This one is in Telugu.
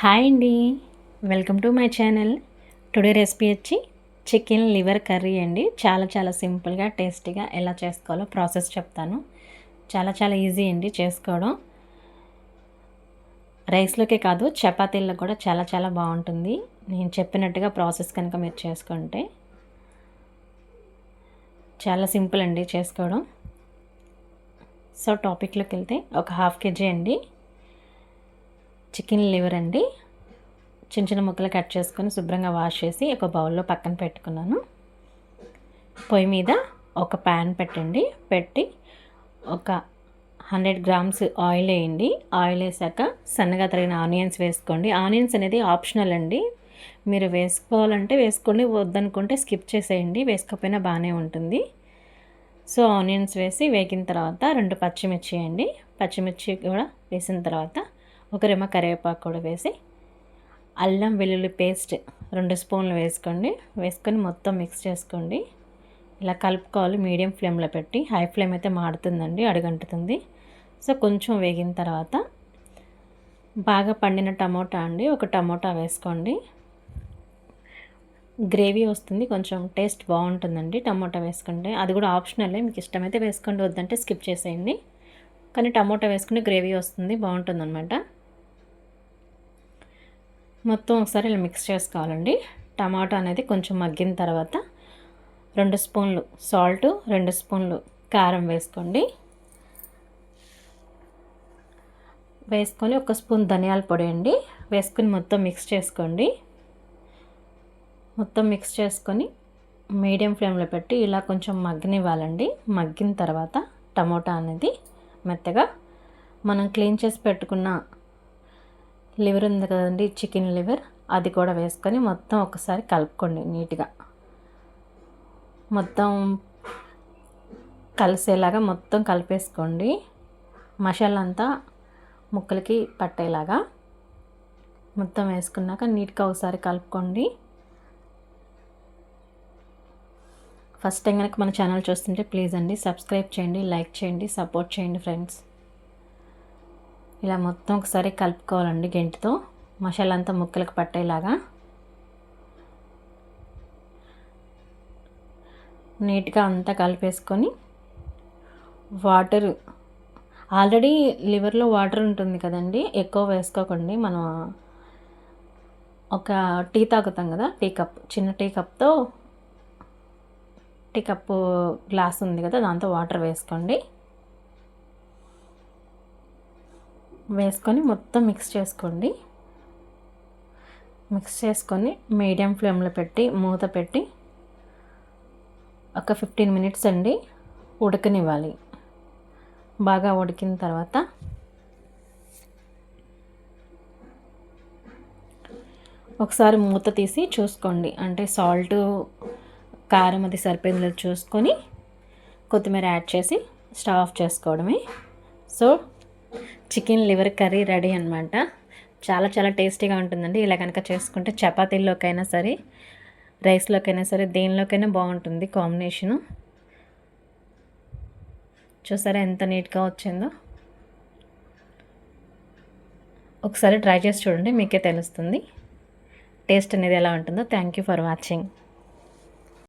హాయ్ అండి, welcome to my channel. Today recipe వచ్చి చికెన్ లివర్ కర్రీ అండి. చాలా సింపుల్గా టేస్టీగా ఎలా చేసుకోవాలో ప్రాసెస్ చెప్తాను. చాలా ఈజీ అండి చేసుకోవడం. రైస్లోకే కాదు చపాతీల్లో కూడా చాలా బాగుంటుంది. నేను చెప్పినట్టుగా ప్రాసెస్ కనుక మీరు చేసుకుంటే చాలా సింపుల్ అండి చేసుకోవడం. సో టాపిక్లోకి వెళ్తే ఒక 1/2 kg అండి చికెన్ లివర్ అండి. చిన్న ముక్కలు కట్ చేసుకొని శుభ్రంగా వాష్ చేసి ఒక బౌల్లో పక్కన పెట్టుకున్నాను. పొయ్యి మీద ఒక ప్యాన్ పెట్టండి. పెట్టి ఒక 100 grams ఆయిల్ వేయండి. ఆయిల్ వేసాక సన్నగా తరిగిన ఆనియన్స్ వేసుకోండి. ఆనియన్స్ అనేది ఆప్షనల్ అండి. మీరు వేసుకోవాలంటే వేసుకోండి, వద్దనుకుంటే స్కిప్ చేసేయండి. వేసుకోకపోయినా బాగానే ఉంటుంది. సో ఆనియన్స్ వేసి వేగిన తర్వాత 2 పచ్చిమిర్చి వేయండి. పచ్చిమిర్చి కూడా వేసిన తర్వాత ఒక రెమ్మ కరివేపాకు కూడా వేసి అల్లం వెల్లుల్లి పేస్ట్ 2 స్పూన్లు వేసుకోండి. వేసుకొని మొత్తం మిక్స్ చేసుకోండి. ఇలా కలుపుకోవాలి మీడియం ఫ్లేమ్లో పెట్టి. హై ఫ్లేమ్ అయితే మాడుతుందండి, అడుగంటుతుంది. సో కొంచెం వేగిన తర్వాత బాగా పండిన టమోటా అండి, ఒక టమోటా వేసుకోండి. గ్రేవీ వస్తుంది, కొంచెం టేస్ట్ బాగుంటుందండి టమోటా వేసుకుంటే. అది కూడా ఆప్షనలే, మీకు ఇష్టమైతే వేసుకోండి, వద్దంటే స్కిప్ చేసేయండి. కానీ టమోటా వేసుకుంటే గ్రేవీ వస్తుంది, బాగుంటుందన్నమాట. మొత్తం ఒకసారి ఇలా మిక్స్ చేసుకోవాలండి. టమాటా అనేది కొంచెం మగ్గిన తర్వాత 2 స్పూన్లు సాల్ట్, 2 స్పూన్లు కారం వేసుకోండి. వేసుకొని 1 స్పూన్ ధనియాల పొడి అండి వేసుకొని మొత్తం మిక్స్ చేసుకోండి. మొత్తం మిక్స్ చేసుకొని మీడియం ఫ్లేమ్లో పెట్టి ఇలా కొంచెం మగ్గనివ్వాలండి. మగ్గిన తర్వాత టమోటా అనేది మెత్తగా మనం క్లీన్ చేసి పెట్టుకున్న లివర్ ఉంది కదండి, చికెన్ లివర్, అది కూడా వేసుకొని మొత్తం ఒకసారి కలుపుకోండి. నీట్గా మొత్తం కలిసేలాగా మొత్తం కలిపేసుకోండి. మసాలా అంతా ముక్కలకి పట్టేలాగా మొత్తం వేసుకున్నాక నీట్గా ఒకసారి కలుపుకోండి. ఫస్ట్ టైం కనుక మన ఛానల్ చూస్తుంటే ప్లీజ్ అండి సబ్స్క్రైబ్ చేయండి, లైక్ చేయండి, సపోర్ట్ చేయండి ఫ్రెండ్స్. ఇలా మొత్తం ఒకసారి కలుపుకోవాలండి గెంటితో, మసాలా అంతా ముక్కలకు పట్టేలాగా నీట్గా అంతా కలిపేసుకొని వాటర్, ఆల్రెడీ లివర్లో వాటర్ ఉంటుంది కదండి, ఎక్కువ వేసుకోకండి. మనం ఒక టీ తాగుతాం కదా, టీ కప్, చిన్న టీ కప్తో టీ కప్పు గ్లాస్ ఉంది కదా, దాంతో వాటర్ వేసుకోండి. వేసుకొని మొత్తం మిక్స్ చేసుకోండి. మిక్స్ చేసుకొని మీడియం ఫ్లేమ్లో పెట్టి మూత పెట్టి ఒక 15 minutes అండి ఉడకనివ్వాలి. బాగా ఉడికిన తర్వాత ఒకసారి మూత తీసి చూసుకోండి, అంటే సాల్ట్ కారం అది సరిపోయిందో చూసుకొని కొత్తిమీర యాడ్ చేసి స్టవ్ ఆఫ్ చేసుకోవడమే. So chicken liver curry ready అనమాట. చాలా టేస్టీగా ఉంటుందండి. ఇలా కనుక చేసుకుంటే చపాతీల్లోకైనా సరే, రైస్లోకైనా సరే, దేనిలోకైనా బాగుంటుంది కాంబినేషను. చూసారా ఎంత నీట్గా వచ్చిందో? ఒకసారి ట్రై చేసి చూడండి, మీకే తెలుస్తుంది టేస్ట్ అనేది ఎలా ఉంటుందో. Thank you for watching.